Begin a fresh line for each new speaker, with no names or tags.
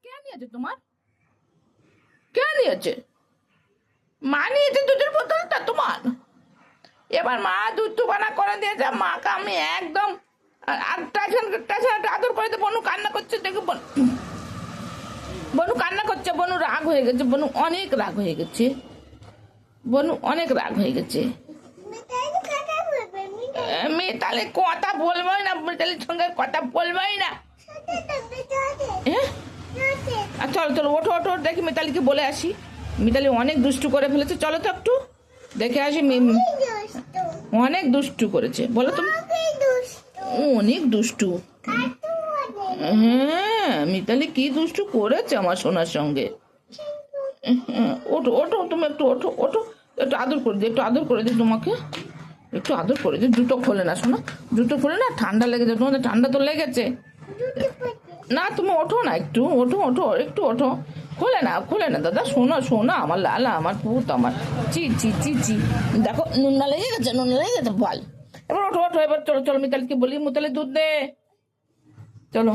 কে নিয়েছে তোমার? কে নিয়েছে? মা নিয়েছে দুধের বোতলটা তোমার? এবার মা দুধ তো বানা করে দিয়েছে, মাকে আমি একদম আর টাইসানটা আদর করে দিয়ে বনু কান্না করছে, দেখো বনু কান্না করছে, বনু রাগ হয়ে গেছে, বনু অনেক রাগ হয়ে গেছে, বনু অনেক রাগ হয়ে গেছে। মিতালি কথা বলবোই না, মিতালির সঙ্গে কথা বলবোই না। চলো চলো ওঠো ওঠো, দেখি মিতালিকে বলে আসি। মিতালি অনেক দুষ্টু করে ফেলেছে, চলো তো একটু দেখে আসি। অনেক দুষ্টু করেছে, বলো তুমি। অনেক দুষ্টু। হ্যাঁ, মিতালি কি দুষ্টু করেছে আমার সোনার সঙ্গে। ওঠো ওঠো, তুমি একটু ওঠো ওঠো, একটু আদর করে দিই, একটু আদর করে দিই তোমাকে, একটু আদর করে দিই। জুতো খোলে না শোনা, জুতো খোলে না, ঠান্ডা লেগেছে তোমাদের, ঠান্ডা তো লেগেছে না। তুমি ওঠো না, একটু ওঠো ওঠো, একটু ওঠো। খোলে না দাদা, শোনো শোনো, আমার লালা, আমার পুত, আমার চি চি চি চি। দেখো নুন্না লেগে গেছে, নুন্না লেগে গেছে, বল। এবার ওঠো ওঠো, এবার চলো চলো, মিতালিকে বলি, মিতালি দুধ দে, চলো।